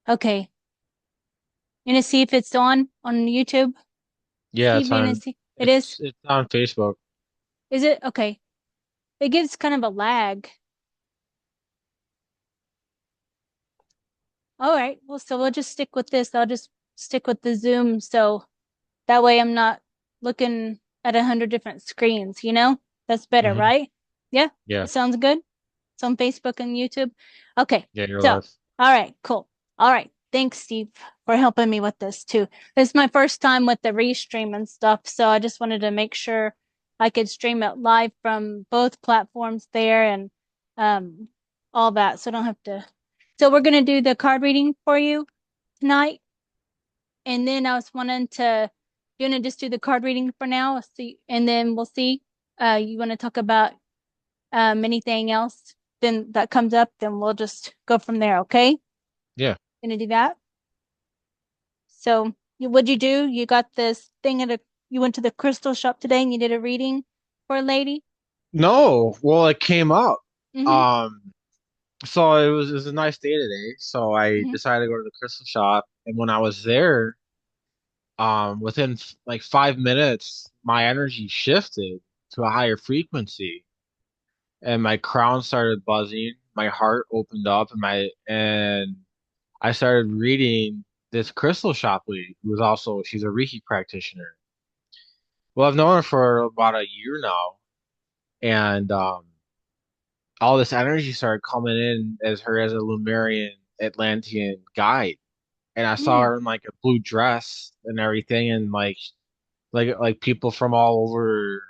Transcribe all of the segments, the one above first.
Okay. You gonna see if it's on YouTube? Yeah, Steve, you gonna see? It is? it's on Facebook. Is it? Okay. It gives kind of a lag. All right. Well, so we'll just stick with this. I'll just stick with the Zoom. So that way I'm not looking at 100 different screens, you know? That's better, Hmm. right? Yeah, Yeah, that sounds good. It's on Facebook and YouTube. Okay. yeah, you're So, live. all right, cool. All right. Thanks, Steve, for helping me with this too. This is my first time with the restream and stuff, so I just wanted to make sure I could stream it live from both platforms there and um all that, so I don't have to. So we're gonna do the card reading for you tonight, and then I was wanting to, you want to just do the card reading for now, see, and then we'll see. You want to talk about anything else then that comes up, then we'll just go from there, okay? Yeah. Gonna do that. So what'd you do? You got this thing you went to the crystal shop today and you did a reading for a lady? No, well, it came up. Mm-hmm. Um, so it was a nice day today. So I Mm-hmm. decided to go to the crystal shop, and when I was there, within like 5 minutes, my energy shifted to a higher frequency, and my crown started buzzing. My heart opened up, and I started reading this crystal shop lady who was also she's a Reiki practitioner. Well, I've known her for about a year now, and all this energy started coming in as her as a Lumerian Atlantean guide. And I saw Mm. her in like a blue dress and everything, and like people from all over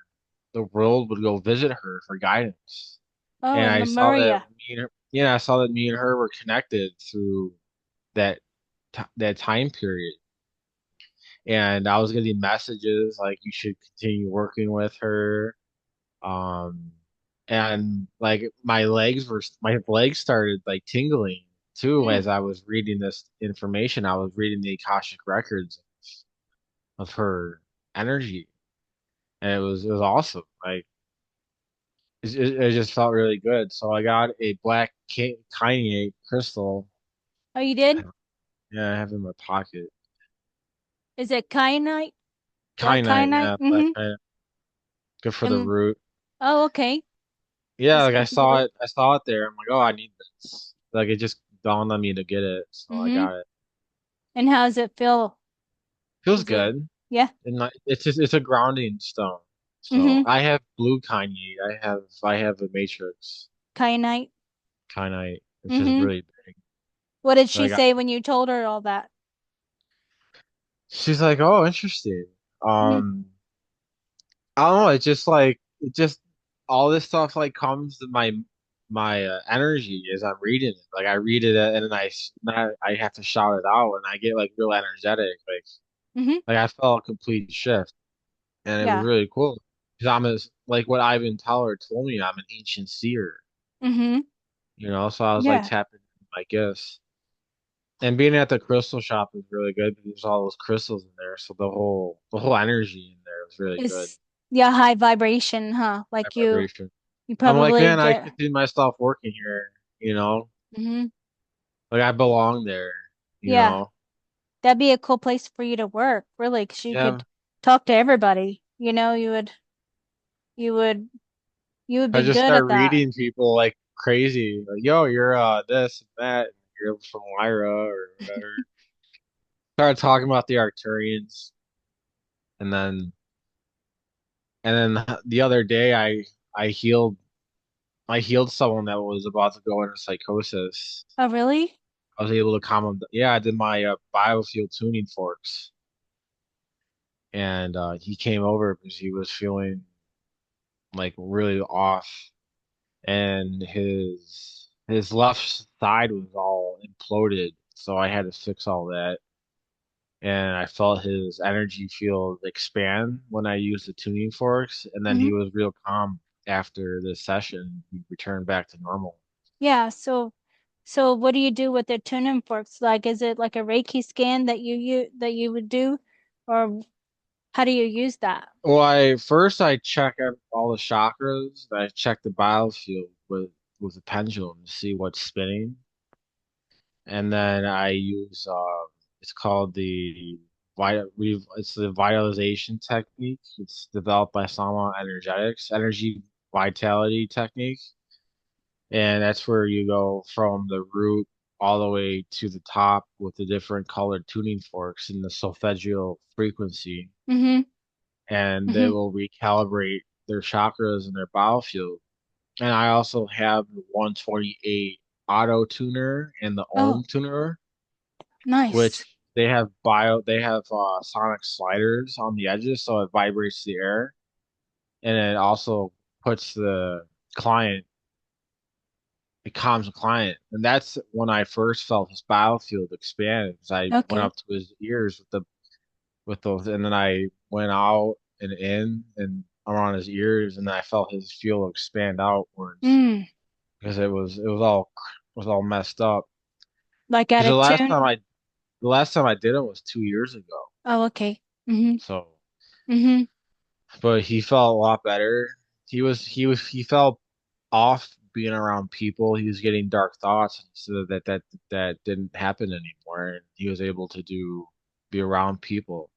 the world would go visit her for guidance. Oh, And I saw that Lemuria. me and her, yeah, I saw that me and her were connected through that that time period. And I was getting messages like you should continue working with her. Um, and like my legs started like tingling too Mm. as I was reading this information. I was reading the Akashic records of her energy, and it was awesome. Like it just felt really good. So I got a black kyanite crystal. Oh, you did? Yeah, I have it in my pocket. Is it kyanite? Black Kyanite, kyanite? yeah, black Mm-hmm. kyanite. Good for the And root. oh, okay. Yeah, That's like good to get it. I saw it there. I'm like, oh, I need this. Like it just dawned on me to get it, so I Mm-hmm. got it. And how does it feel? Feels Is it, good. yeah? And it's just it's a grounding stone. So Mm-hmm. I have blue kanye. I have a matrix Kyanite. kyanite, which is Mm-hmm. really big. What did But she I got say when you told her all that? she's like, oh, interesting. Mm. I don't know. It's just like it just all this stuff like comes to my energy as I'm reading it. Like I read it and then I have to shout it out and I get like real energetic. Mm-hmm. Like I felt a complete shift and it was Yeah. really cool. Because I'm as like what Ivan Teller told me, I'm an ancient seer, Mm-hmm. so I was like Yeah. tapping into my gifts. And being at the crystal shop was really good because there's all those crystals in there, so the whole energy in there was really good. It's yeah, high vibration, huh? High Like vibration. you I'm like, probably man, I get could see myself working here, you know, hmm like I belong there, you yeah, know. that'd be a cool place for you to work, really, because you Yeah, could talk to everybody. You would you would I be just good start at that. reading people like crazy, like, yo, you're this and that, and you're from Lyra or whatever. Started talking about the Arcturians, and then the other day I healed I healed someone that was about to go into psychosis. Oh, really? I was able to calm him. Yeah, I did my biofield tuning forks, and he came over because he was feeling like really off, and his left side was all imploded. So I had to fix all that, and I felt his energy field expand when I used the tuning forks, and then Hmm. he was real calm after this session. He returned back to normal. Yeah. So what do you do with the tuning forks? Like, is it like a Reiki scan that you would do, or how do you use that? Well, I check all the chakras. I check the biofield with the pendulum to see what's spinning, and then I use it's called it's the vitalization technique. It's developed by Sama Energetics, energy vitality technique, and that's where you go from the root all the way to the top with the different colored tuning forks in the solfeggio frequency, Mm-hmm. and they Mm-hmm. will recalibrate their chakras and their biofield. And I also have the 128 auto tuner and the Oh, ohm tuner, nice. which they have sonic sliders on the edges, so it vibrates the air, and it also puts the client, it calms the client. And that's when I first felt his biofield expand, because I went Okay. up to his ears with those, and then I went out and in and around his ears, and then I felt his field expand outwards Mm. because it was all messed up. Like out Because of tune? the last time I did it was 2 years ago. Oh, okay. Mm-hmm. So, Mm-hmm. but he felt a lot better. He felt off being around people. He was getting dark thoughts, so that didn't happen anymore, and he was able to be around people.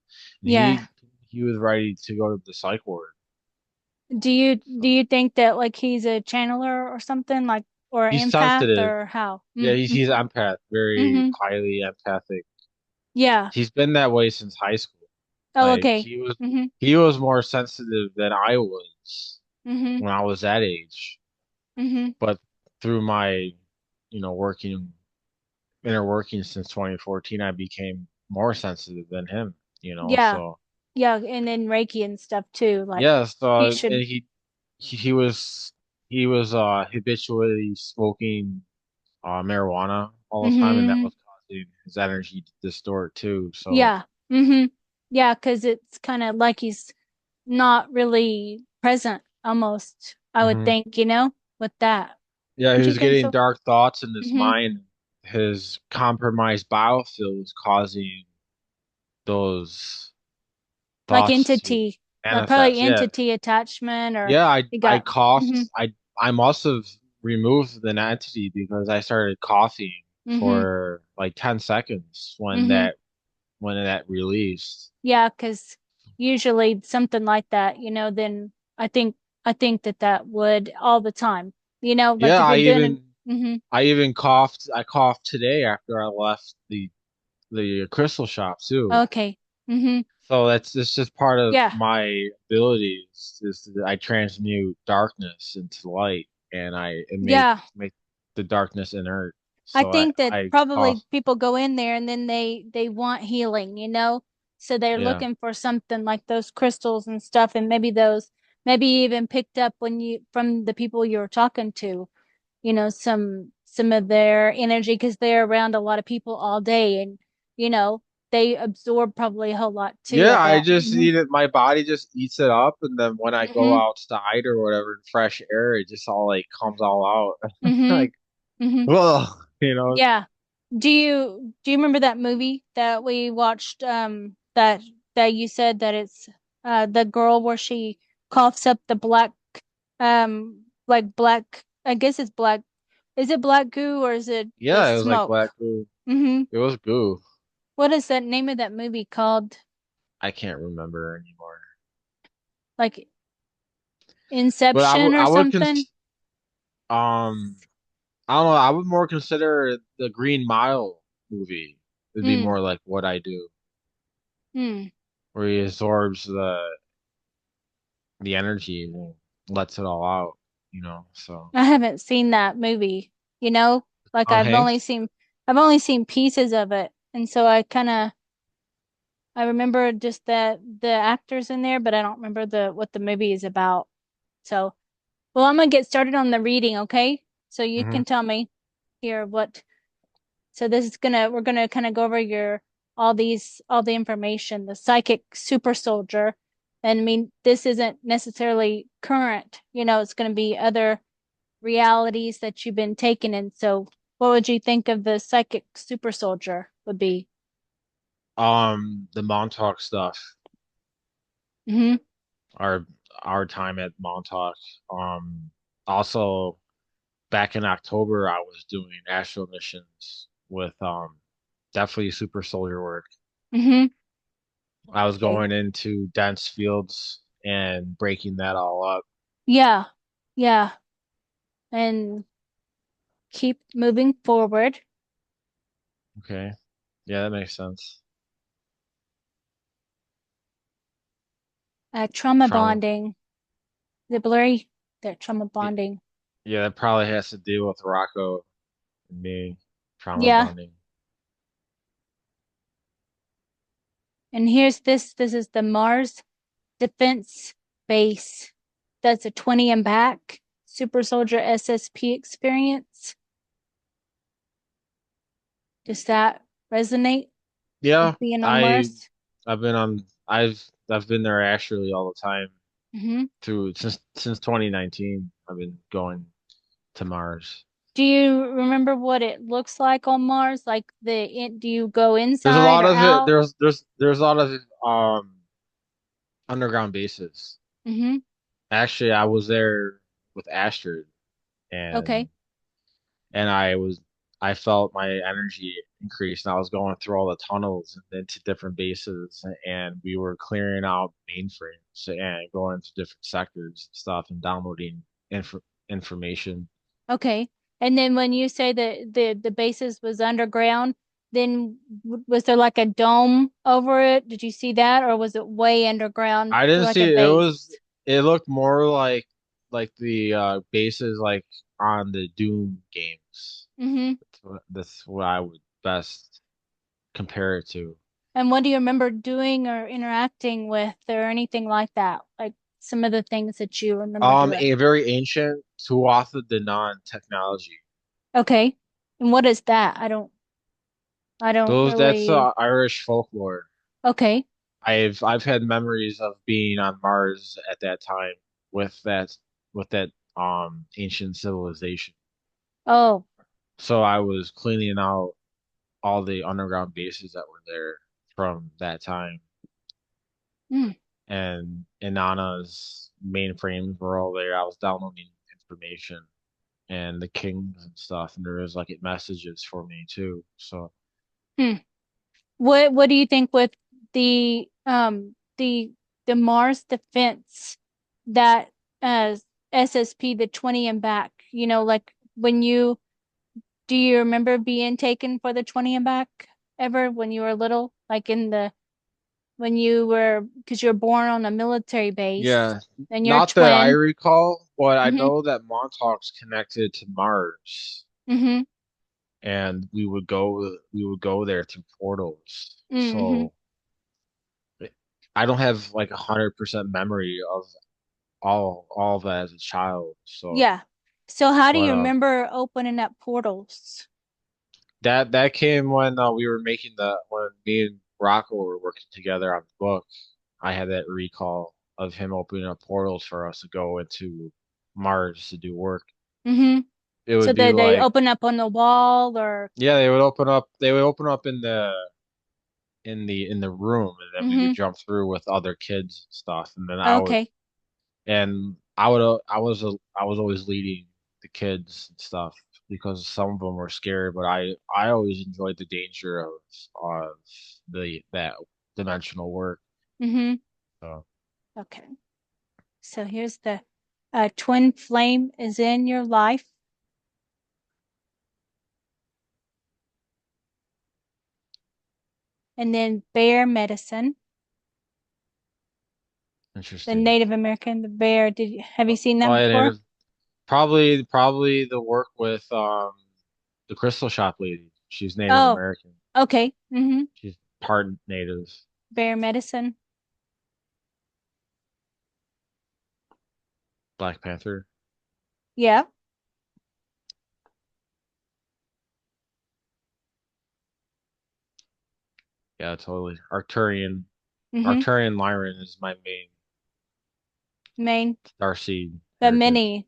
And Yeah. he was ready to go to the psych ward. Do So you think that like he's a channeler or something like or he's an empath sensitive. or how? Yeah, Mm-hmm. he's empath, very Mm-hmm. highly empathic. Yeah. He's been that way since high school. Oh, Like okay. Mm-hmm. he was more sensitive than I was Mm-hmm. when I was that age. Mm-hmm. But through my, working inner working since 2014, I became more sensitive than him, Yeah. so Yeah, and then Reiki and stuff too. Like yeah, so he and should. he was habitually smoking marijuana all the time, and that Mm-hmm. was causing his energy to distort too. So Yeah. Mm-hmm. Yeah, because it's kind of like he's not really present almost, I would hmm think, with that. yeah, he Don't you was think getting so? dark thoughts in his Mm-hmm. mind. His compromised biofield was causing those Like thoughts to entity, like probably manifest. Yeah, entity attachment or yeah, he I got mm-hmm. coughed. I must have removed the entity because I started coughing Mm-hmm. for like 10 seconds Mm-hmm. when that released. Yeah, because usually something like that, then I think I think that that would all the time, like Yeah, if you're doing it. Mm-hmm. I coughed today after I left the crystal shop too. Okay. Mm-hmm. So it's just part of Yeah. my abilities is that I transmute darkness into light, and it Yeah. make the darkness inert. I So think that I probably cough. people go in there and then they want healing, So they're Yeah. looking for something like those crystals and stuff and maybe even picked up when you from the people you were talking to, some of their energy because they're around a lot of people all day and you know they absorb probably a whole lot too, Yeah, I I bet. just eat it. My body just eats it up, and then when I go Mhm. outside or whatever in fresh air, it just all like comes all out. Mhm. Like, Mhm. well, Yeah. Do you remember that movie that we watched that you said that it's the girl where she coughs up the black like black, I guess it's black, is it black goo or is it the yeah, it was like black smoke? goo. Mm-hmm. It was goo. What is that name of that movie called? I can't remember anymore. Like But Inception or I would something? um I don't know. I would more consider the Green Mile movie. It'd be Mm, more like What I Do, mm. where he absorbs the energy and lets it all out. So I haven't seen that movie, like Tom Hanks. I've only seen pieces of it. And so I remember just the actors in there, but I don't remember the what the movie is about. So, well, I'm gonna get started on the reading, okay? So you hmm can tell me here what. So this is we're gonna kind of go over your all the information, the psychic super soldier. And I mean, this isn't necessarily current, it's gonna be other realities that you've been taking in. So what would you think of the psychic super soldier would be? The Montauk stuff. Mm-hmm. Our our time at Montauk. Also back in October, I was doing astral missions with definitely super soldier work. Mm-hmm. I was Okay. going into dense fields and breaking that all up. Yeah. Yeah. And keep moving forward. Okay. Yeah, that makes sense. Trauma Trauma. bonding. The blurry, the trauma bonding. Yeah, that probably has to do with Rocco and me. Trauma Yeah. bonding. And here's this. This is the Mars Defense Base. That's a 20 and back Super Soldier SSP experience. Does that resonate Yeah, with being on I Mars? I've been on I've been there actually all the time Hmm. through since 2019. I've been going to Mars. Do you remember what it looks like on Mars? Like do you go There's a inside lot or of it. out? There's a lot of underground bases. Hmm. Actually, I was there with Astrid and Okay. and I felt my energy increase and I was going through all the tunnels and into different bases and we were clearing out mainframes and going to different sectors and stuff and downloading information. Okay. And then when you say that the basis was underground, then was there like a dome over it? Did you see that, or was it way underground I to didn't like see a it. base? It looked more like the bases like on the Doom games. Mm-hmm. That's what I would best compare it to. And what do you remember doing or interacting with or anything like that? Like some of the things that you remember doing. A very ancient Tuatha De Danann technology. Okay. And what is that? I don't Those that's really. Irish folklore. Okay. I've had memories of being on Mars at that time with that ancient civilization. Oh. So I was cleaning out all the underground bases that were there from that time. Mm. And Inanna's mainframes were all there. I was downloading information and the kings and stuff, and there was like messages for me too. So Hmm. What do you think with the Mars defense that uh SSP the 20 and back, like when you do you remember being taken for the 20 and back ever when you were little? Like when you were because you're born on a military base yeah, and you're a not that I twin. recall, but I Mm-hmm. know that Montauk's connected to Mars, Mm-hmm. and we would go there through portals. Mm-hmm. So I don't have like 100% memory of all of that as a child. So, Yeah. So how do but you remember opening up portals? that came when we were making the when me and Rocco were working together on the book. I had that recall of him opening up portals for us to go into Mars to do work. Mm-hmm. It So would be they like, open up on the wall or yeah, they would open up in in the room, and then we mm-hmm. would jump through with other kids and stuff, and then Okay. I was always leading the kids and stuff because some of them were scared, but I always enjoyed the danger of the that dimensional work. Mm-hmm. So Okay. So here's the twin flame is in your life, and then bear medicine, the interesting. Native American, the bear. Have you seen that Oh, and before? it probably the work with the Crystal Shop lady. She's Native Oh, American. okay. Mm-hmm. She's part native. Bear medicine. Black Panther. Yeah. Yeah, totally. Mm-hmm. Arcturian Lyran is my main Main, starseed but heritage. many.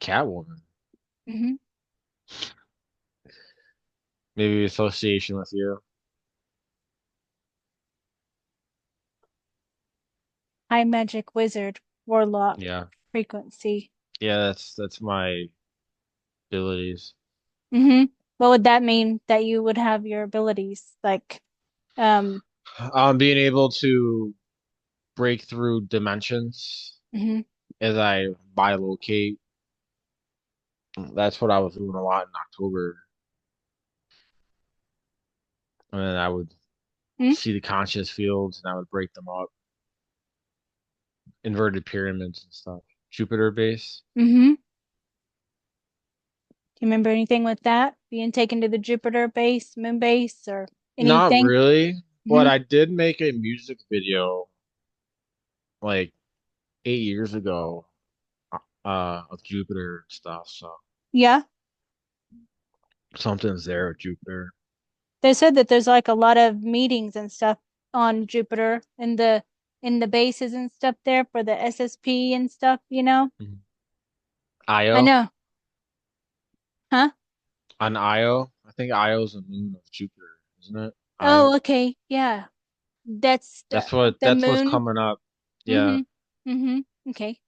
Catwoman. Mm-hmm. Maybe association with you. High magic wizard, warlock, Yeah. frequency. Yeah, that's my abilities. Mm-hmm. What would that mean that you would have your abilities? Like, um, Being able to break through dimensions hmm as I bilocate. That's what I was doing a lot in October. And then I would see the conscious fields and I would break them up, inverted pyramids and stuff. Jupiter base. mm-hmm. Do you remember anything with that? Being taken to the Jupiter base, moon base, or Not anything? really, but Mm-hmm. I did make a music video like 8 years ago, of Jupiter and stuff. So Yeah. something's there with Jupiter. They said that there's like a lot of meetings and stuff on Jupiter in the bases and stuff there for the SSP and stuff, you know? Mhm. I Io know. Huh? on Io. I think Io's a moon of Jupiter, isn't it? Oh, Io. okay. Yeah. That's the That's what's moon. coming up. Yeah, Mm-hmm. Mm-hmm. Okay.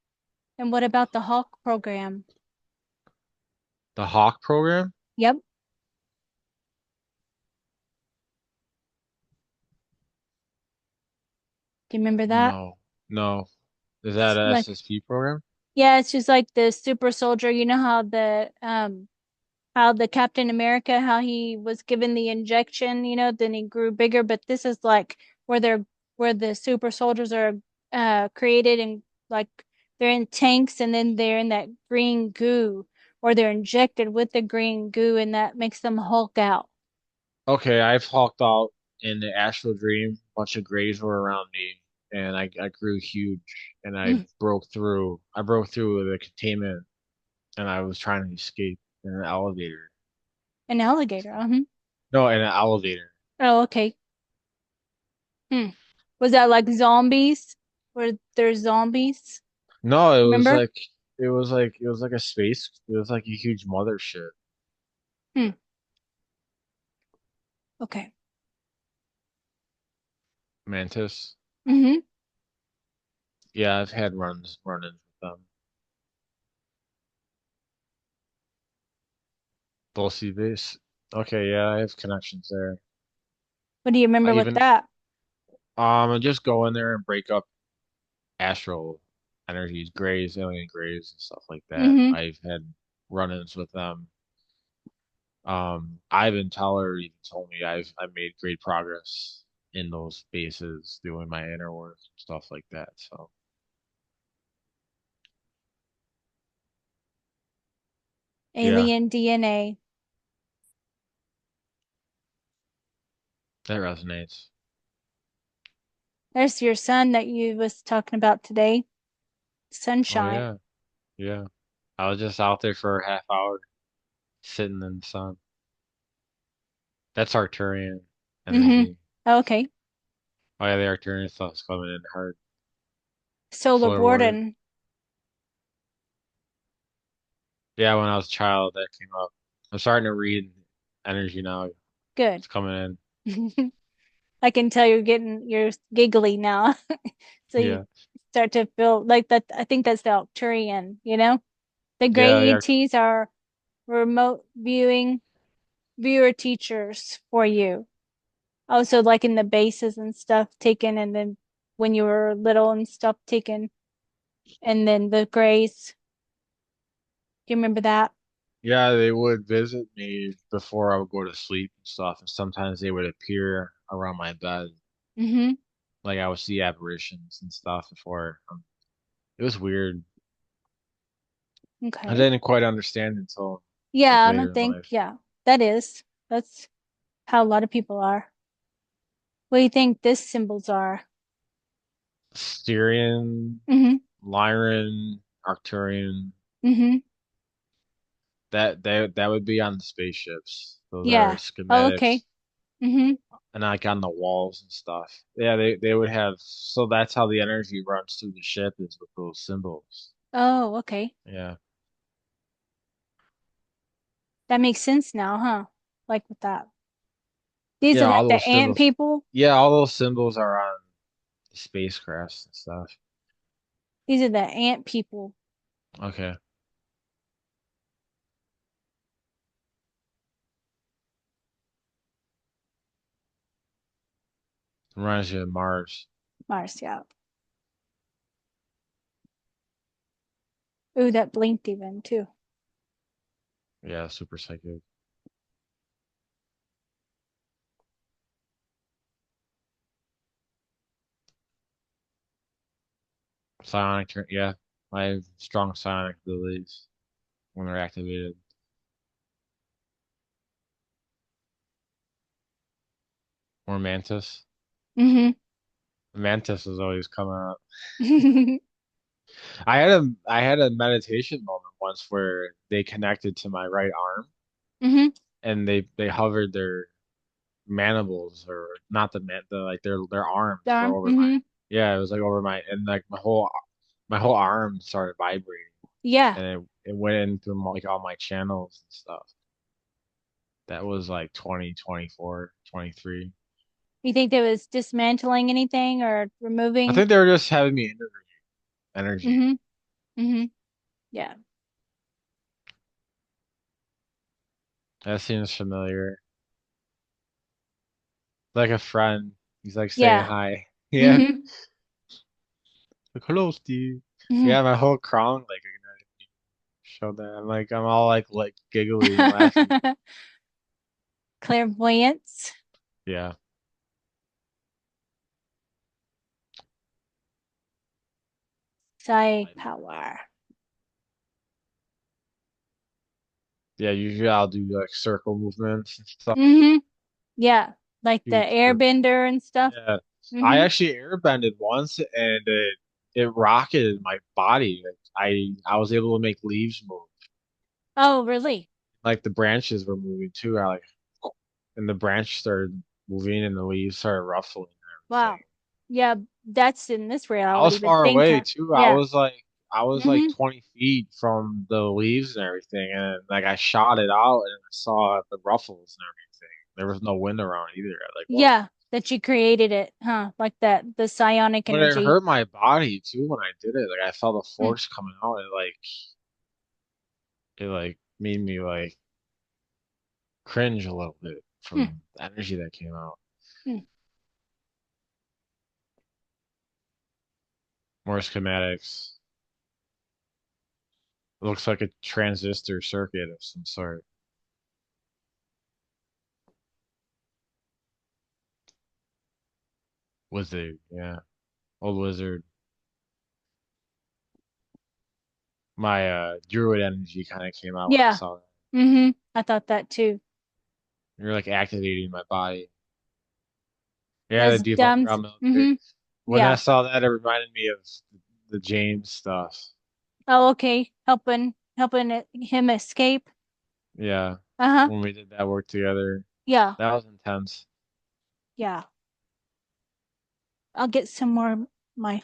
And what about the Hawk program? the Hawk program. Yep. Do you remember that? No, no. Is that It's a like, SSP program? yeah, it's just like the super soldier. You know how the Captain America, how he was given the injection, you know, then he grew bigger. But this is like where where the super soldiers are created and like they're in tanks and then they're in that green goo or they're injected with the green goo and that makes them Hulk out. Okay, I've hulked out in the astral dream. A bunch of grays were around me, and I grew huge, and I Mm, broke through. I broke through the containment, and I was trying to escape in an elevator. an alligator. Uh-huh. No, in an elevator. Oh, okay. Hmm. Was that like zombies? Were there zombies? No, Remember? it was like a space. It was like a huge mothership. Hmm. Okay. Mantis. Mm-hmm. Yeah, I've had run-ins with them. Dulce base. Okay, yeah, I have connections there. What do you I remember with even that? I just go in there and break up astral energies, grays, alien grays, and stuff like that. Mm-hmm. I've had run-ins with them. Ivan Teller even told me I've made great progress in those spaces, doing my inner work, stuff like that. So yeah, Alien DNA. that resonates. There's your son that you was talking about today. Oh Sunshine. yeah, yeah. I was just out there for a half hour, sitting in the sun. That's Arcturian Mm-hmm. energy. Okay. Oh yeah, the Arcturian stuff's coming in hard. Solar Solar Warrior. Warden. Yeah, when I was a child, that came up. I'm starting to read energy now. Good. It's coming in. I can tell you're giggly now. So you Yeah. start to feel like that. I think that's the Arcturian, you know? The gray Yeah, yeah. ETs are remote viewing viewer teachers for you. Also, like in the bases and stuff taken, and then when you were little and stuff taken, and then the grays. Do you remember that? Yeah, they would visit me before I would go to sleep and stuff, and sometimes they would appear around my bed. Mm-hmm. Like I would see apparitions and stuff before. It was weird. I Okay. didn't quite understand until like Yeah, and I later in think, life. yeah, that is. That's how a lot of people are. What do you think these symbols are? Styrian, Mm-hmm. Lyran, Arcturian, Mm-hmm. that would be on the spaceships. Those are Yeah. Oh, okay. schematics. Mm-hmm. And like on the walls and stuff. Yeah, they would have, so that's how the energy runs through the ship is with those symbols. Oh, okay. Yeah. That makes sense now, huh? Like with that. These Yeah, are all like the those ant symbols. people. Yeah, all those symbols are on the spacecrafts and stuff. These are the ant people. Okay. Reminds you of Mars. Mars, yeah. Ooh, that blinked even too. Yeah, super psychic. Yeah. I have strong psionic abilities when they're activated. Or Mantis. Mm-hmm. Mantis is always coming up. I had a meditation moment once where they connected to my right arm Mm-hmm. and they hovered their mandibles or not the like their arms were Darn. over my Mm-hmm. yeah, it was like over my and like my whole arm started vibrating Yeah. and it went into like all my channels and stuff. That was like 2024, 23. You think that was dismantling anything or I removing? think they were just having me energy. Mm-hmm. Mm-hmm. Yeah. That seems familiar. Like a friend. He's like saying Yeah. hi. Yeah. Mm-hmm. Like, hello, Steve. Mm-hmm. Yeah, my whole crown like showed that. I'm all like giggly and laughing. Clairvoyance, Yeah. psi power. Yeah, usually I'll do like circle movements and stuff. Mm-hmm. Yeah. Like the Huge circle. airbender and stuff. Yeah. I Mm-hmm. actually airbended once and it rocketed my body. Like, I was able to make leaves move. Oh, really? Like the branches were moving too. I like and the branch started moving and the leaves started ruffling and Wow. everything. Yeah, that's in this I was reality, but far think, away too. yeah. I was like Mm-hmm. 20 feet from the leaves and everything, and like I shot it out and I saw the ruffles and everything. There was no wind around either. Like what? Yeah, that you created it, huh? Like that, the psionic But it energy. hurt my body too when I did it. Like I felt the Hmm. force coming out. It like made me like cringe a little bit Hmm. from the energy that came out. Hmm. More schematics. It looks like a transistor circuit of some sort. Wizard, yeah. Old wizard. My druid energy kind of came out when I Yeah. saw that. Mm-hmm. I thought that too. You're like activating my body. Yeah, the Those deep dumb. underground military. Mm-hmm. When I Yeah. saw that, it reminded me of the James stuff. Oh, okay. Helping him escape. Yeah, Uh-huh. when we did that work together, Yeah. that was intense. Yeah. I'll get some more of my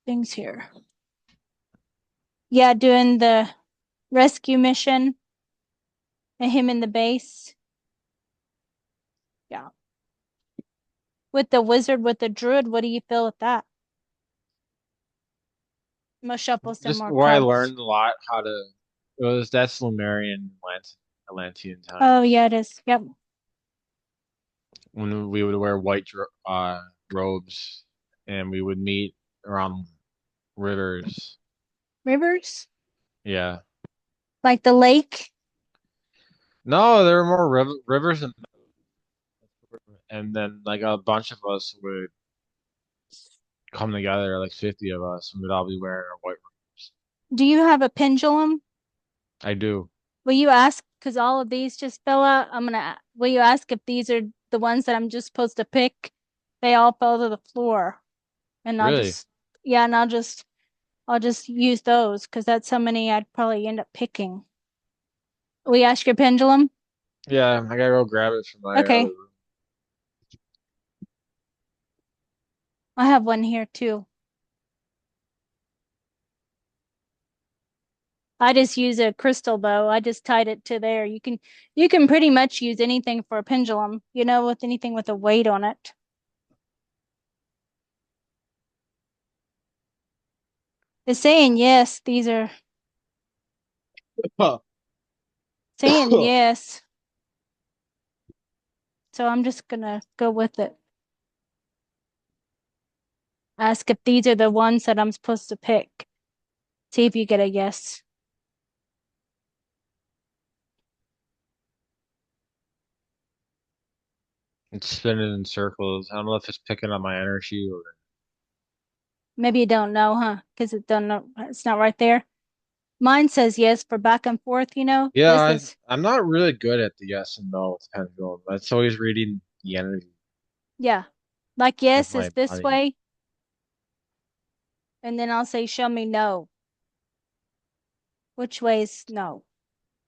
things here. Yeah, doing the rescue mission and him in the base. Yeah. With the wizard, with the druid, what do you feel with that? I'm gonna shuffle some Just more where I cards. learned a lot how to. It was that's Lemurian Atlantean Oh, times yeah, it is. Yep. when we would wear robes and we would meet around rivers. Rivers? Yeah. Like the lake? No, there were more rivers and then like a bunch of us would come together, like 50 of us, and we'd all be wearing our white robes. Do you have a pendulum? I do. Will you ask? Because all of these just fell out. Will you ask if these are the ones that I'm just supposed to pick? They all fell to the floor. And Really? yeah, and I'll just use those because that's how many I'd probably end up picking. Will you ask your pendulum? Yeah, I gotta go grab it from my other Okay. room. I have one here too. I just use a crystal bow. I just tied it to there. You can pretty much use anything for a pendulum, with anything with a weight on it. It's saying yes. These are saying yes. So I'm just gonna go with it. Ask if these are the ones that I'm supposed to pick. See if you get a yes. It's spinning in circles. I don't know if it's picking up my energy or Maybe you don't know, huh? Because it don't know, it's not right there. Mine says yes for back and forth, you know. yeah, This is I'm not really good at the yes and no with pendulum. It's always reading the energy yeah. Like of yes my is this body. way, and then I'll say show me no. Which way is no?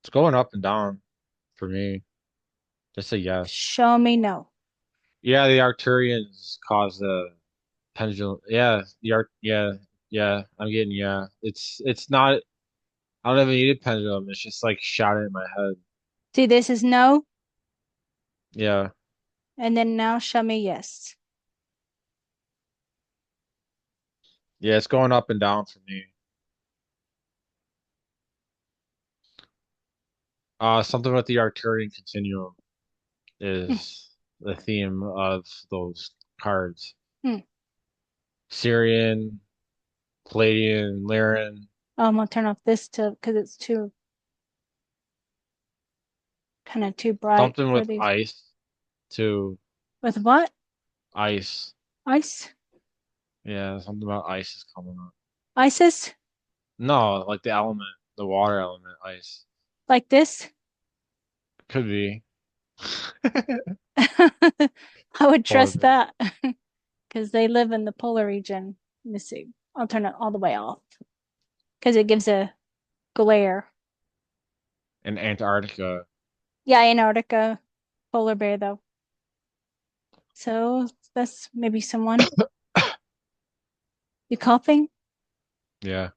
It's going up and down for me. Just a yes. Show me no. Yeah, the Arcturians cause the pendulum. Yeah, yeah, yeah. I'm getting yeah. It's not. I don't even need a pendulum. It's just like shouting in my head. See, this is no, Yeah, and then now show me yes. yeah. It's going up and down for me. Something with the Arcturian continuum Hmm. is the theme of those cards. Hmm. Syrian, Palladian, Lyran, Oh, I'm gonna turn off this to because it's too kind of too bright something for with these. ice to With what? ice. Ice? Yeah, something about ice is coming up. ISIS? No, like the element, the water element, ice. Like this? Could be. I would Polar trust bear. that because they live in the polar region. Let me see. I'll turn it all the way off because it gives a glare. In Antarctica. Yeah, Antarctica polar bear though. So that's maybe someone. You coughing? Yeah,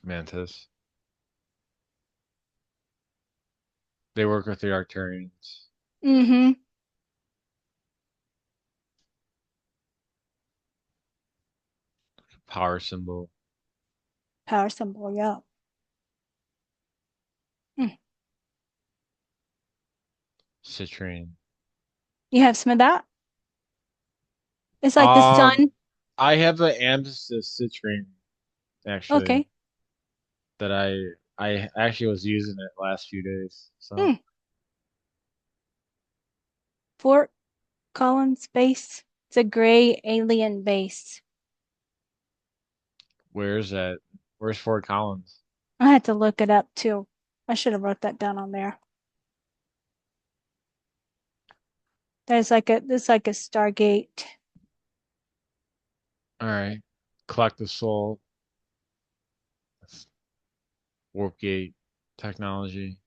mantis. They work with the Arcturians. Mm-hmm. Power symbol. Power symbol, yeah. Mm. Citrine. You have some of that? It's like the Um, sun. I have an amethyst citrine actually Okay. that I actually was using it last few days. So Mm. Fort Collins base. It's a gray alien base. where is that? Where's Fort Collins? I had to look it up too. I should have wrote that down on there. There's like a Stargate. All right. Collective soul, warp gate technology.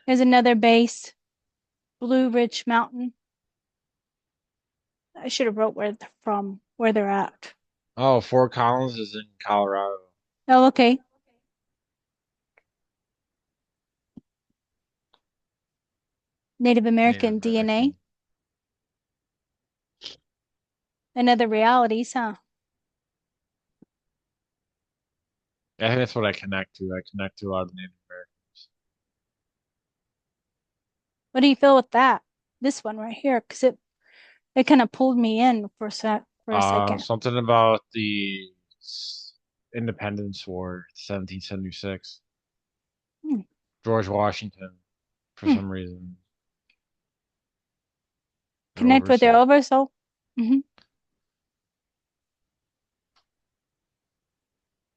There's another base, Blue Ridge Mountain. I should have wrote where they're from, where they're at. Oh, Fort Collins is in Colorado. Oh, okay. Native Native American DNA. American. Another realities, huh? I think that's what I connect to. I connect to a lot of Native Americans. What do you feel with that? This one right here, because it kind of pulled me in for a second. Something about the Independence War, 1776. Hmm. George Washington, for Hmm. some reason, their Connect with their oversight. oversoul. Hmm.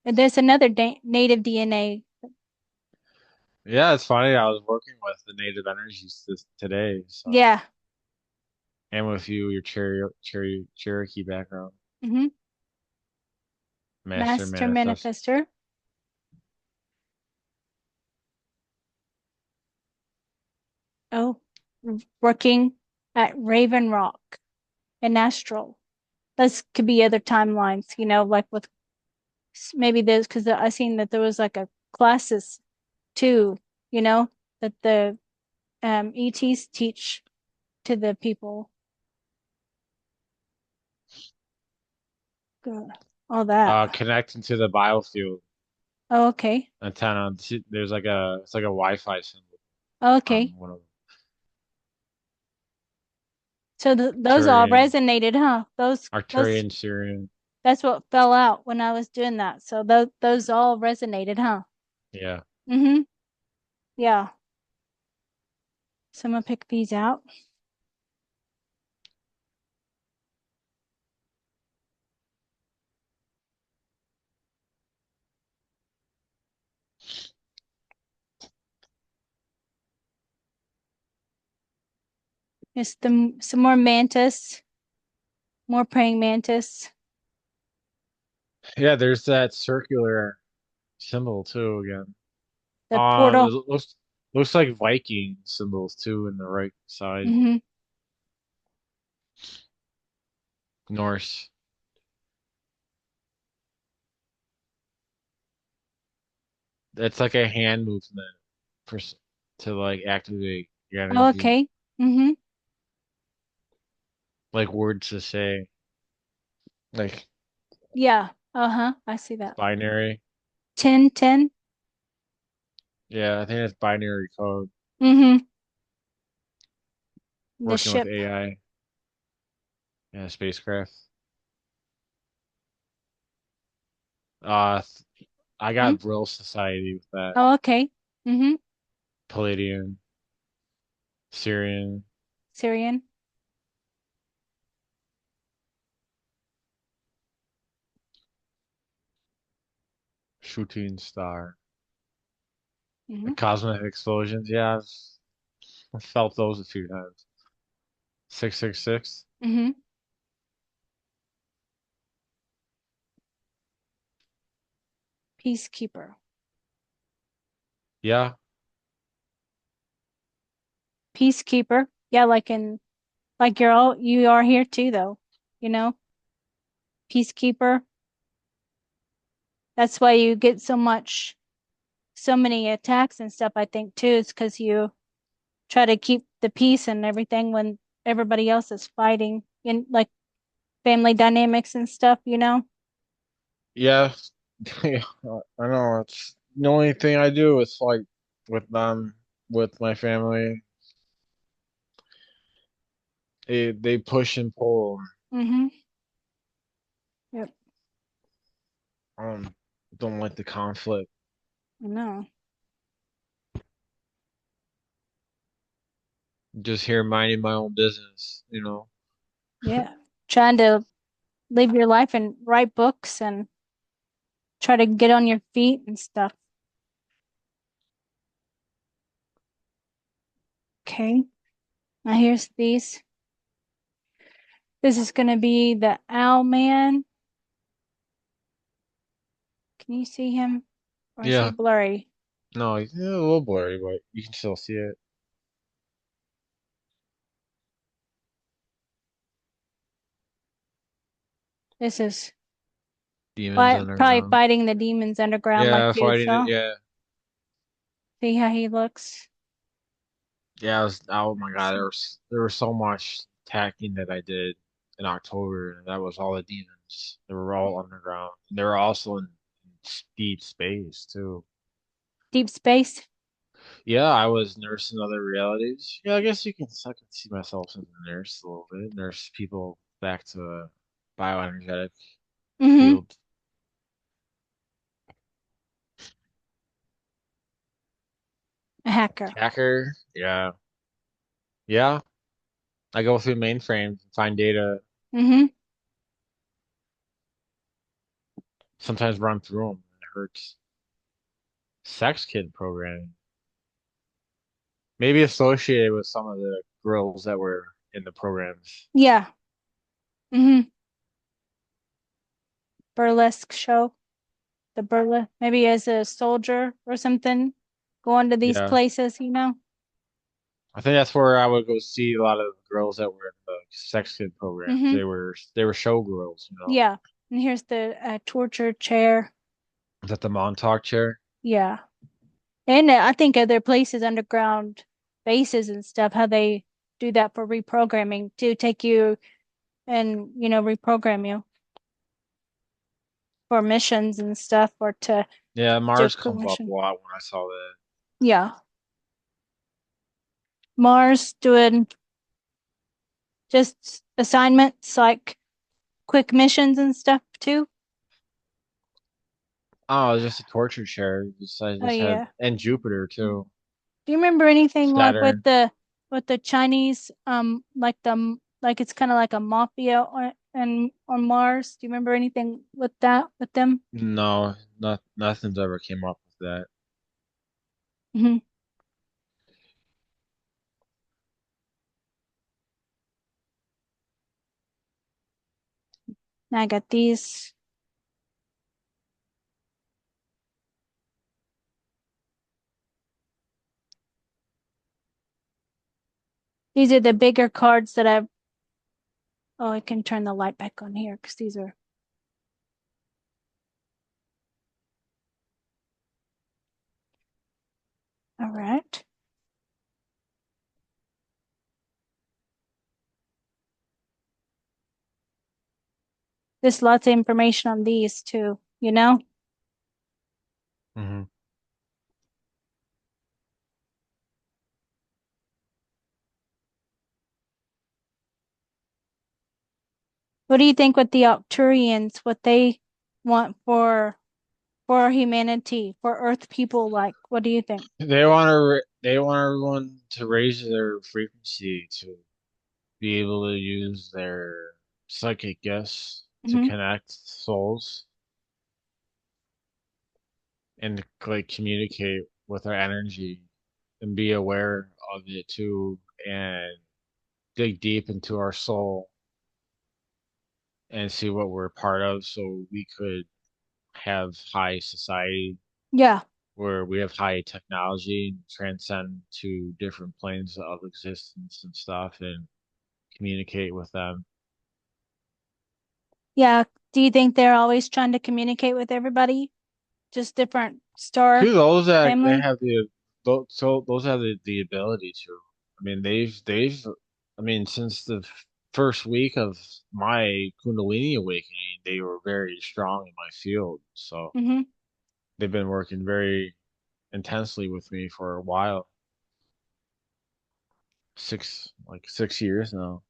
And there's another native DNA. Yeah, it's funny. I was working with the native energies today, so Yeah. and with you, your Cherokee background, Hmm. Master Master Manifest. manifester. Oh, working at Raven Rock and Astral. This could be other timelines, you know, like with maybe there's because I seen that there was like a classes too, you know, that the ETs teach to the people. Good. All that. Connecting to the biofield Oh, okay. antenna. There's like a it's like a Wi-Fi symbol. Okay. One of them. So those all Arcturian, resonated, huh? Those Arcturian, Syrian. that's what fell out when I was doing that. So those all resonated, huh? Yeah. Mm-hmm. Yeah. So I'm gonna pick these out. Just some more mantis, more praying mantis. Yeah, there's that circular symbol too again. The portal. It looks like Viking symbols too in the right side. Mm-hmm. Norse. It's like a hand movement for to like activate your energy, Okay. Mm-hmm. like words to say, like Yeah. Uh-huh. I see that. binary. 10, 10. Yeah, I think that's binary code. Mm-hmm. The Working with ship. AI and spacecraft. Uh, I Hmm? got Brill Society with that. Oh, okay. Mm-hmm. Palladium, Syrian, Syrian. shooting star. The Mm-hmm. cosmic explosions. Yeah, I've felt those a few times. 666. Mm-hmm. Peacekeeper. Yeah, Peacekeeper. Yeah, like you are here too though. You know? Peacekeeper. That's why you get so many attacks and stuff, I think too, is because you try to keep the peace and everything when everybody else is fighting in like family dynamics and stuff, you know? yeah. I know. It's the only thing I do is like with them, with my family. They push and pull. Mm-hmm. Yep. Um, don't like the conflict. I know. Just here minding my own business, you know. Yeah. Trying to live your life and write books and try to get on your feet and stuff. Okay. Now here's these. This is gonna be the owl man. Can you see him? Or is he Yeah. blurry? No, it's a little blurry, but you can still see it. This is Demons probably underground. fighting the demons underground like Yeah, you fighting it. saw. Yeah. See how he looks? Yeah, oh my God, See. there was so much tacking that I did in October, and that was all the demons. They were all underground. They were also in deep space too. Deep space. Yeah, I was nursing other realities. Yeah, I can see myself as a nurse a little bit. Nurse people back to a bioenergetic Mm-hmm. field. A hacker. Hacker, yeah. Yeah. I go through mainframes and find data, Mm-hmm. sometimes run through them, and it hurts. Sex kid programming. Maybe associated with some of the girls that were in the programs. Yeah. Mm-hmm. Burlesque show. The burlesque. Maybe as a soldier or something. Going to these Yeah. places, you know? I think that's where I would go see a lot of the girls that were in the sex kid programs. Mm-hmm. They were showgirls, you know. Yeah. And here's the torture chair. Is that the Montauk chair? Yeah. And I think other places, underground bases and stuff, how they do that for reprogramming to take you and, reprogram you for missions and stuff or to Yeah, do Mars cool comes up a mission. lot when I saw that. Yeah. Mars doing just assignments like quick missions and stuff too? Oh, it was just a torture chair. Just I Oh just had yeah. and Jupiter too. Do you remember anything like Saturn. with the Chinese like the like it's kind of like a mafia on Mars? Do you remember anything with that with them? No, nothing's ever came up with that. Hmm. Now I got these. These are the bigger cards that I've. Oh, I can turn the light back on here because these are. All right. There's lots of information on these too, you know? Hmm. What do you think with the Arcturians, what they want for humanity, for Earth people like? What do you think? They want everyone to raise their frequency to be able to use their psychic gifts to Hmm. connect souls and like communicate with our energy and be aware of it too and dig deep into our soul and see what we're part of so we could have high society Yeah. where we have high technology and transcend to different planes of existence and stuff and communicate with them. Yeah. Do you think they're always trying to communicate with everybody? Just different star To those that they family? have those have the ability to. I mean, they've I mean, since the first week of my Kundalini awakening, they were very strong in my field. So Hmm. they've been working very intensely with me for a while. 6 years now.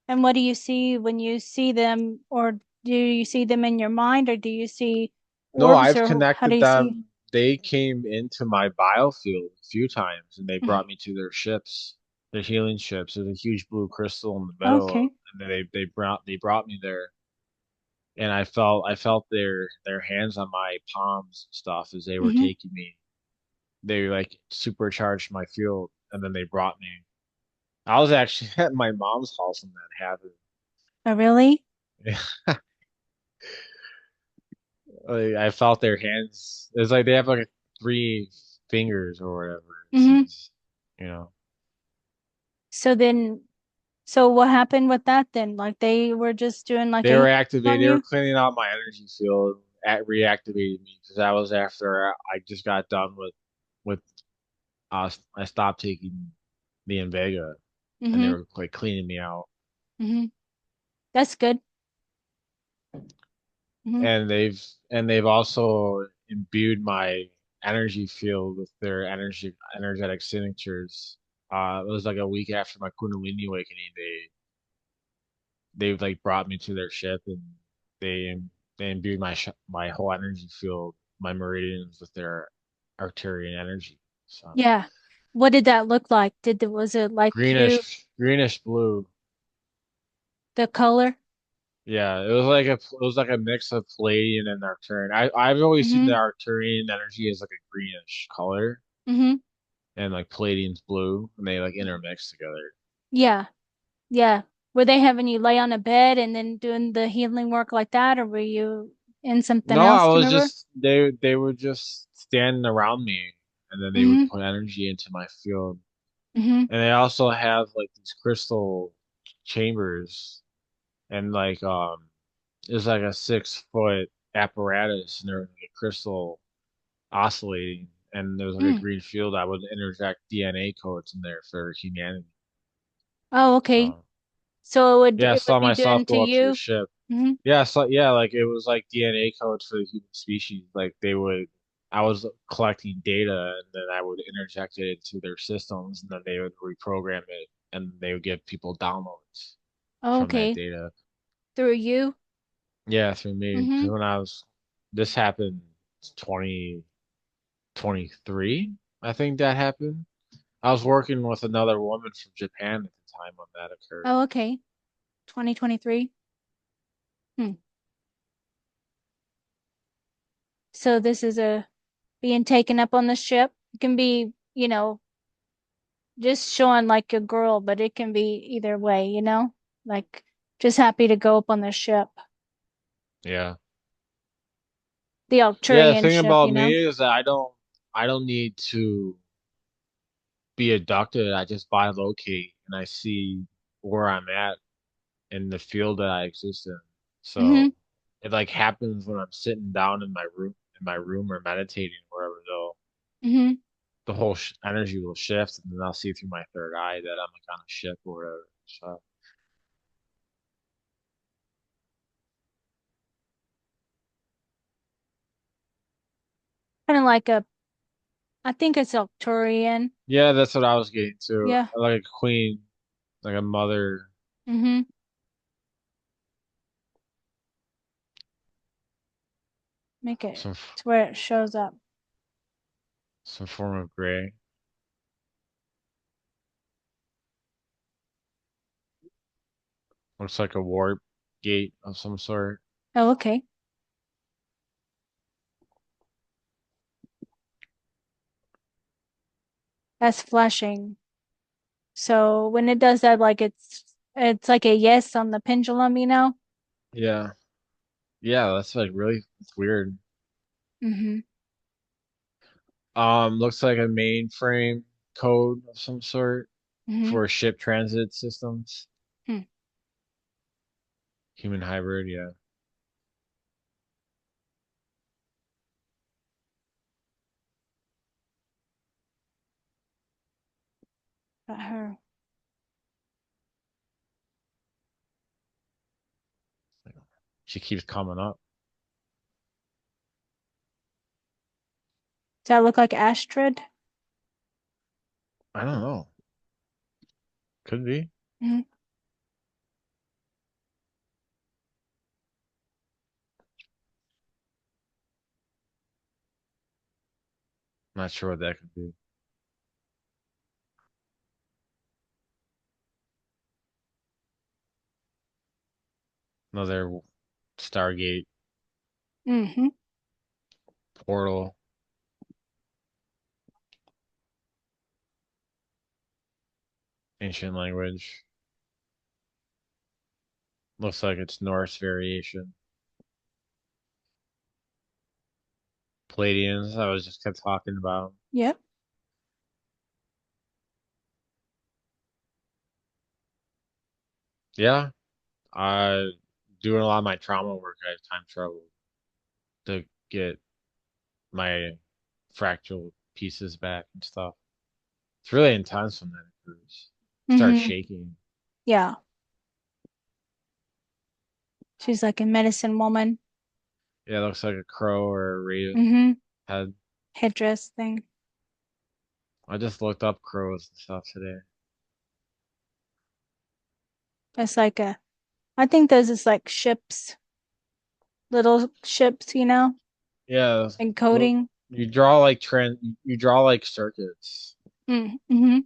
And what do you see when you see them, or do you see them in your mind, or do you see No, orbs, I've or how do connected you see? them. They came into my biofield a few times and they Mhm. brought me to their ships, their healing ships. There's a huge blue crystal in the middle, Okay. and they brought me there. And I felt their hands on my palms and stuff as they were Hmm. taking me. They like supercharged my field and then they brought me. I was actually at my mom's house when that happened. Oh, really? I felt their hands. It's like they have like three fingers or whatever. Hmm. You know, So then, so what happened with that then? Like they were just doing like they a were healing activating. on They were you? cleaning out my energy field, at reactivating me because that was after I just got done with I stopped taking the Invega, and they Hmm. were like cleaning me out. Hmm. That's good. Hmm. And they've also imbued my energy field with their energetic signatures. It was like a week after my Kundalini awakening. They've like brought me to their ship and they they imbued my whole energy field, my meridians with their Arcturian energy. So Yeah. What did that look like? Was it like you, greenish blue. the color? Yeah, it was like a mix of Palladian and Arcturian. I've always seen the Hmm. Arcturian energy as like a greenish color Hmm. and like Palladian's blue and they like intermix together. Yeah. Yeah. Were they having you lay on a bed and then doing the healing work like that, or were you in something No, I else? Do you was remember? just they would just standing around me and then they would Hmm. put energy into my field. Hmm. And they also have like these crystal chambers and like it's like a 6 foot apparatus and there's like a crystal oscillating and there was like a Mm. green field. I would interject DNA codes in there for humanity. Oh, okay. So So yeah, I it would saw be myself done to go up to the you. ship. Hmm. Yeah, so yeah, like it was like DNA codes for the human species. Like they would. I was collecting data and then I would interject it into their systems and then they would reprogram it and they would give people downloads from that Okay. data. Through you? Yeah, through me. Mm-hmm. Because this happened 2023, I think that happened. I was working with another woman from Japan at the time when that occurred. Oh, okay. 2023. Hmm. So this is a being taken up on the ship. It can be, just showing like a girl, but it can be either way, like just happy to go up on the ship, Yeah. the Yeah, the Arcturian thing ship, about me is that I don't need to be abducted. I just bilocate and I see where I'm at in the field that I exist in. Mm-hmm. So it like happens when I'm sitting down in my room or meditating wherever though. Mm-hmm. The whole sh energy will shift and then I'll see through my third eye that I'm like on a ship or whatever. So Kind of like I think it's Arcturian. yeah, that's what I was getting to. Yeah. Like a queen, like a mother, Mm-hmm. Make it some to where it shows up. some form of gray. Looks like a warp gate of some sort. Oh, okay. That's flashing. So when it does that, like it's like a yes on the pendulum. Yeah. Yeah, that's like really it's weird. Mm-hmm. Looks like a mainframe code of some sort Mm-hmm. for ship transit systems. Hmm. Human hybrid, yeah. Got her. She keeps coming up. Does that look like Astrid? I don't know. Could be. Mm-hmm. Not sure what that could be. Another Stargate Mm-hmm. portal, ancient language. Looks like it's Norse variation. Palladians, I was just kept talking about. Yep. Yeah, doing a lot of my trauma work. I have time travel to get my fractal pieces back and stuff. It's really intense when that occurs. Start Mm-hmm. shaking. Yeah. She's like a medicine woman. Yeah, it looks like a crow or a raven Mm-hmm. head. Headdress thing. I just looked up crows and stuff today. It's like I think those is like ships, little ships, Yeah, look, encoding. you draw like circuits. Mm-hmm.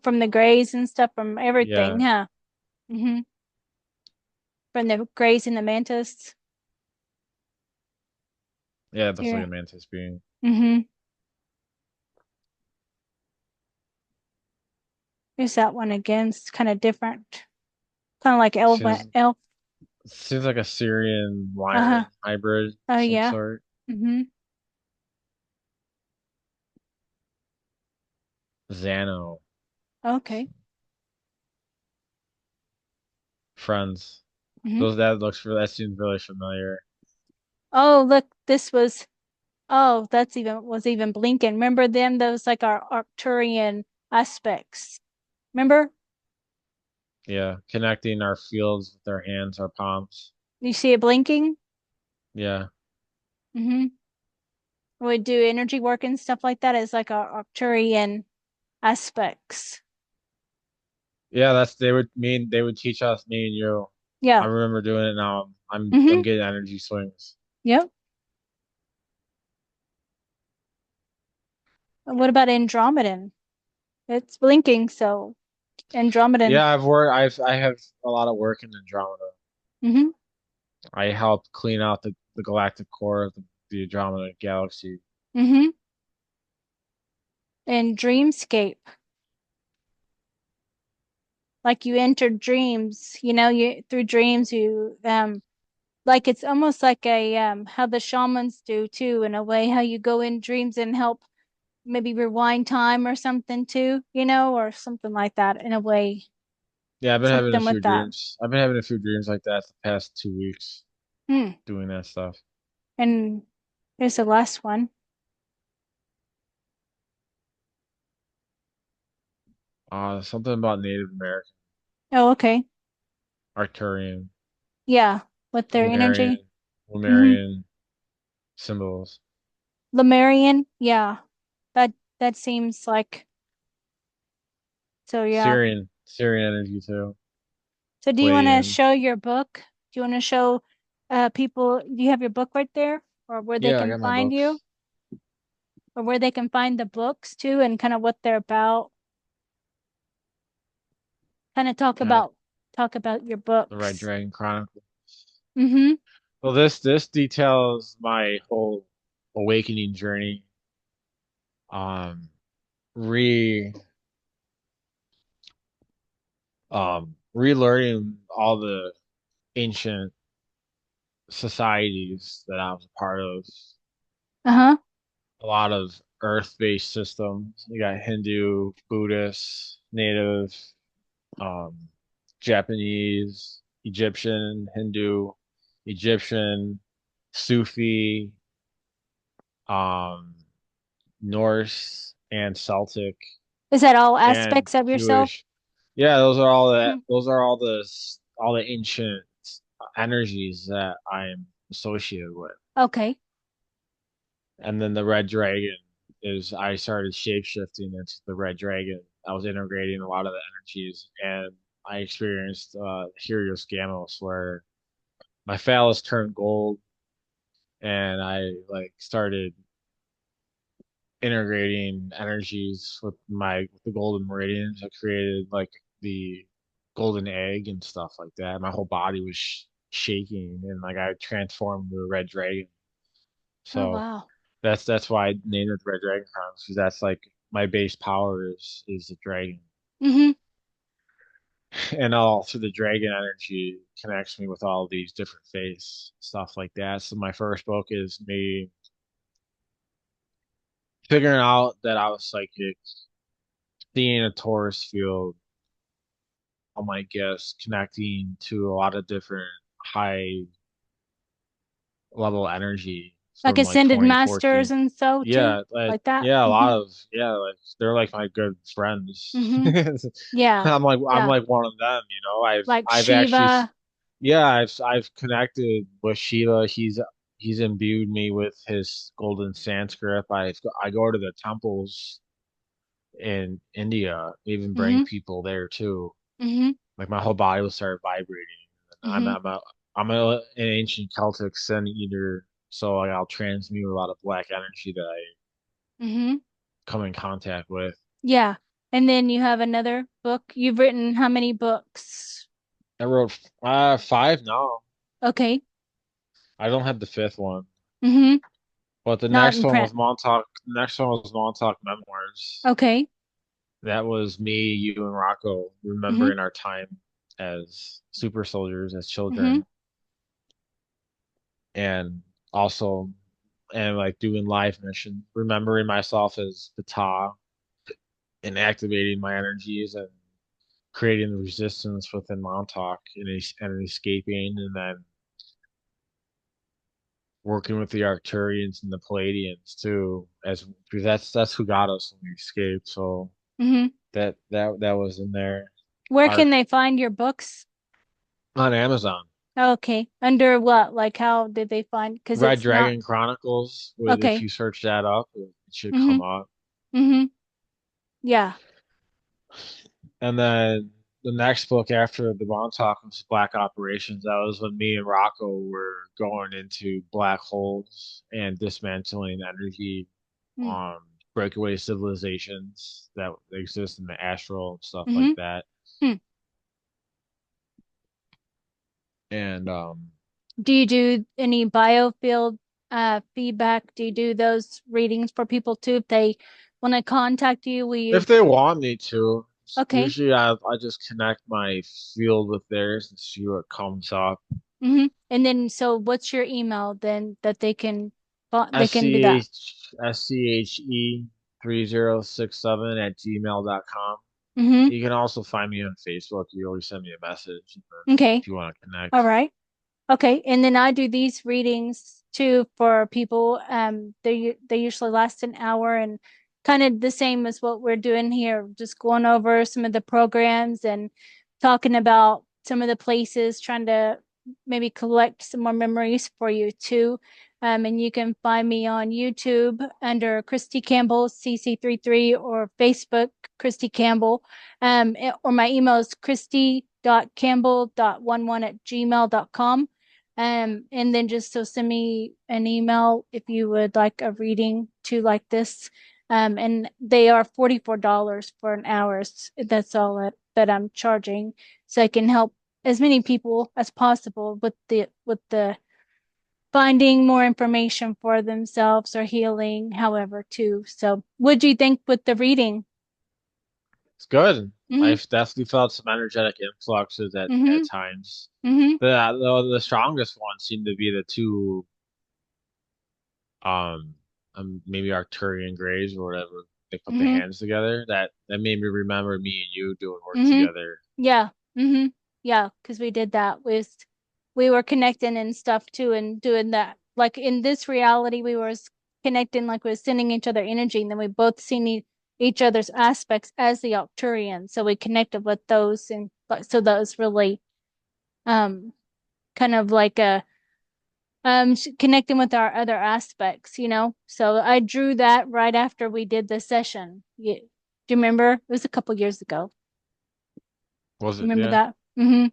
From the grays and stuff from everything, Yeah, huh? Mm-hmm. From the grays and the mantis. yeah, it looks like a Here. mantis being. Mm-hmm. Here's that one again. It's kind of different. Kind of like elephant Seems elf. seems like a Syrian Uh-huh. lion hybrid of Oh some yeah. sort. Mm-hmm. Xano, Okay. friends. Mm-hmm. That seems really familiar. Oh, look, that's even blinking. Remember them? Those like our Arcturian aspects. Remember? Yeah, connecting our fields with our hands, our palms. You see it blinking? Yeah, Mm-hmm. would do energy work and stuff like that as like a Arcturian aspects. Yeah, that's they would teach us, me and you. I Yeah. remember doing it now. I'm Mm-hmm. getting energy swings. Yep. What about Andromedan? It's blinking, so Andromedan. Yeah, I have a lot of work in Andromeda. Mm-hmm. I helped clean out the galactic core of the Andromeda galaxy. Mm-hmm. And Dreamscape. Like you enter dreams, you through dreams you like it's almost like a how the shamans do too, in a way, how you go in dreams and help maybe rewind time or something too, or something like that in a way. Yeah, I've been having a Something with few that. dreams. I've been having a few dreams like that the past 2 weeks Hmm. doing that stuff. And there's the last one. Something about Native American, Oh, okay. Arcturian, Yeah, with their energy. Lumerian, Mm-hmm. Lumerian symbols. Lemurian, yeah. That that seems like so yeah. Syrian energy too. So do you want to Palladian. show your book? Do you want to show people, do you have your book right there or where they Yeah, I can got my find you books. or where they can find the books too and kind of what they're about? Kind of Can I talk about your the Red books. Dragon Chronicle? Mm-hmm. Well, this details my whole awakening journey. Um, re Relearning all the ancient societies that I was a part of. Uh-huh. A lot of earth-based systems. You got Hindu, Buddhist, Native, um, Japanese, Egyptian, Hindu, Egyptian, Sufi, um, Norse, and Celtic, Is that all and aspects of yourself? Jewish. Yeah, Mhm. those are all the ancient energies that I'm associated with. Okay. And then the red dragon is I started shape-shifting into the red dragon. I was integrating a lot of the energies, and I experienced Helios Gamos, where my phallus turned gold, and I like started integrating energies with the golden meridians. I created like the golden egg and stuff like that. My whole body was shaking, and like I transformed into a red dragon. Oh, So wow. that's why I named it the Red Dragon Crowns, because that's like my base power is the dragon. Mm-hmm. And all through the dragon energy connects me with all these different faiths, stuff like that. So my first book is me figuring out that I was psychic, seeing a Taurus field, all my gifts connecting to a lot of different high level energy Like from like ascended masters 2014. and so too, like that. Yeah, a Mm-hmm. lot of yeah, like they're like my good friends. Mm-hmm. Yeah. I'm Yeah. like one of them, you know. Like I've actually Shiva. yeah, I've connected with Shiva. He's imbued me with his golden Sanskrit. I go to the temples in India, even bring Mm-hmm. people there too. Mm-hmm. Like my whole body will start vibrating. I'm Mm-hmm. an ancient Celtic sun eater, so like I'll transmute a lot of black energy that I Mm-hmm. come in contact with. Yeah. And then you have another book. You've written how many books? I wrote five now. Okay. I don't have the fifth one, Mm-hmm. but the Not next in one print. was Montauk. The next one was Montauk Memoirs. Okay. That was me, you, and Rocco Mm-hmm. remembering our time as super soldiers, as Mm-hmm. children, and also and like doing live missions, remembering myself as Ptah and activating my energies and creating the resistance within Montauk and escaping, and then working with the Arcturians and the Palladians too, as because that's who got us when we escaped. So Mm-hmm. that was in there. Where Arc can they find your books? on Amazon. Okay. Under what? Like how did they find? Because Red it's not. Dragon Chronicles, with if Okay. you search that up, it should Mm-hmm. come up. Mm-hmm. Yeah. And then the next book after the Montauk was Black Operations. That was when me and Rocco were going into black holes and dismantling energy, Mm. um, breakaway civilizations that exist in the astral and stuff like Mm-hmm. that. Hmm. And Do you do any biofield feedback? Do you do those readings for people too? If they want to contact you, will if you? they want me to, Okay. usually I just connect my field with theirs and see what comes up. Mm-hmm. And then, so what's your email then that they can do that? SCHE 3067 at gmail.com. Mm-hmm. You can also find me on Facebook. You always send me a message Okay. if you want to All connect. right. Okay, and then I do these readings too for people. They usually last an hour and kind of the same as what we're doing here, just going over some of the programs and talking about some of the places, trying to maybe collect some more memories for you too. And you can find me on YouTube under Christy Campbell CC33 or Facebook Christy Campbell. Or my email is christy.campbell.11@gmail.com. And then just so send me an email if you would like a reading to like this. And they are $44 for an hour. That's all that I'm charging. So I can help as many people as possible with the finding more information for themselves or healing, however, too. So what do you think with the reading? It's good. Mm-hmm. I've definitely felt some energetic influxes at Mm-hmm. times. Mm-hmm. The strongest ones seem to be the two um, maybe Arcturian Grays or whatever. They put the Mm-hmm. hands together. That made me remember me and you doing work Mm-hmm. together. Yeah. Mm-hmm. Yeah, because we did that with we were connecting and stuff too and doing that. Like in this reality, we were connecting like we were sending each other energy and then we both seen each other's aspects as the Octurian. So we connected with those and so that was really um kind of like a connecting with our other aspects, you know. So I drew that right after we did the session. Do you remember? It was a couple years ago. Was it? Remember Yeah. that? Mm-hmm.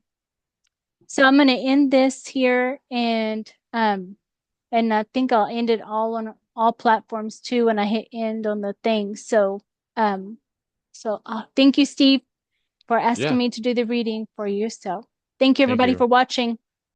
So I'm gonna end this here and I think I'll end it all on all platforms too when I hit end on the thing. Um thank you, Steve, for asking Yeah. me to do the reading for you. So thank you Thank everybody you. for watching.